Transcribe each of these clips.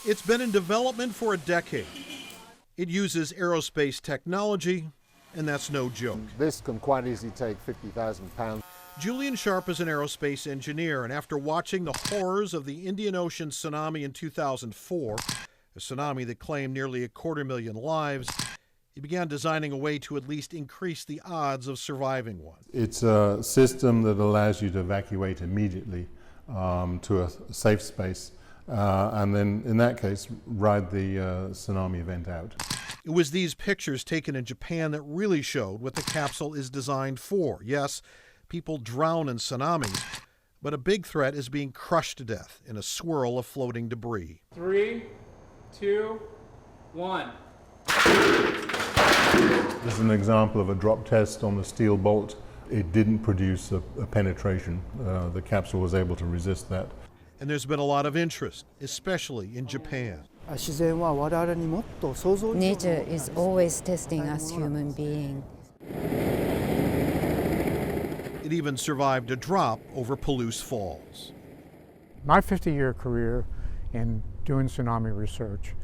It's been in development for a decade. It uses aerospace technology, and that's no joke. This can quite easily take 50,000 pounds. Julian Sharp is an aerospace engineer, and after watching the horrors of the Indian Ocean tsunami in 2004, a tsunami that claimed nearly 250,000 lives, he began designing a way to at least increase the odds of surviving one. It's a system that allows you to evacuate immediately to a safe space, and then, in that case, ride the tsunami event out. It was these pictures taken in Japan that really showed what the capsule is designed for. Yes, people drown in tsunamis, but a big threat is being crushed to death in a swirl of floating debris. 3, 2, 1. This is an example of a drop test on the steel bolt. It didn't produce a penetration. The capsule was able to resist that. And there's been a lot of interest, especially in Japan. Nature is always testing us human beings. It even survived a drop over Palouse Falls. My 50-year career in doing tsunami research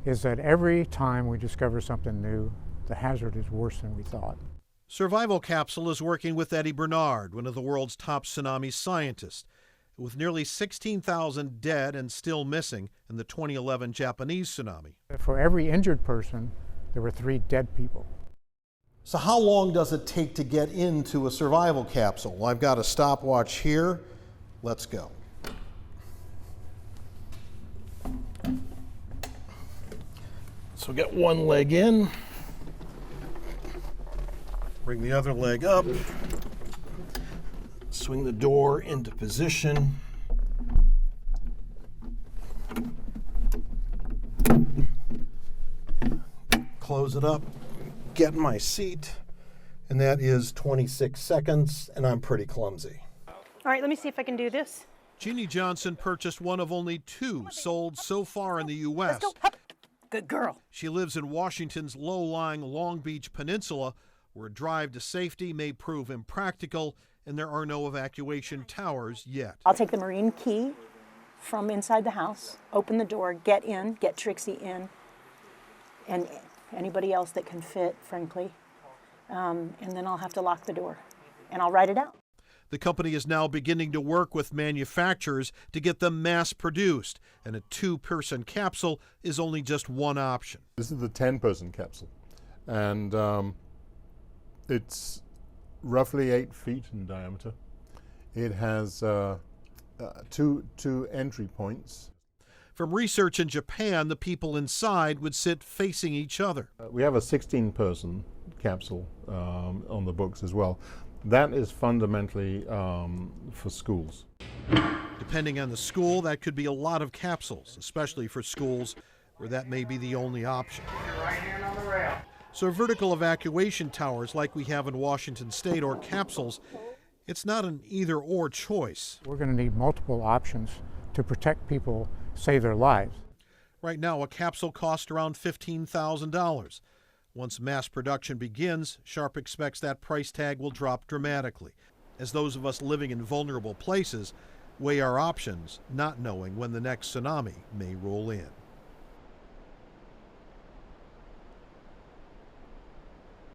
is that every time we discover something new, the hazard is worse than we thought. Survival Capsule is working with Eddie Bernard, one of the world's top tsunami scientists. With nearly 16,000 dead and still missing in the 2011 Japanese tsunami. For every injured person, there were 3 dead people. So how long does it take to get into a survival capsule? Well, I've got a stopwatch here. Let's go. So get one leg in. Bring the other leg up. Swing the door into position. Close it up, get in my seat, and that is 26 seconds, and I'm pretty clumsy. All right, let me see if I can do this. Jeannie Johnson purchased one of only 2 sold so far in the U.S. Let's go. Hup. Good girl. She lives in Washington's low-lying Long Beach Peninsula, where a drive to safety may prove impractical, and there are no evacuation towers yet. I'll take the marine key from inside the house, open the door, get in, get Trixie in, and anybody else that can fit, frankly, and then I'll have to lock the door, and I'll ride it out. The company is now beginning to work with manufacturers to get them mass-produced, and a 2-person capsule is only just one option. This is the 10-person capsule, and it's roughly 8 feet in diameter. It has two entry points. From research in Japan, the people inside would sit facing each other. We have a 16-person capsule on the books as well. That is fundamentally for schools. Depending on the school, that could be a lot of capsules, especially for schools where that may be the only option. Right hand on the rail. So vertical evacuation towers like we have in Washington State or capsules, it's not an either-or choice. We're going to need multiple options to protect people, save their lives. Right now, a capsule costs around $15,000. Once mass production begins, Sharp expects that price tag will drop dramatically, as those of us living in vulnerable places weigh our options, not knowing when the next tsunami may roll in.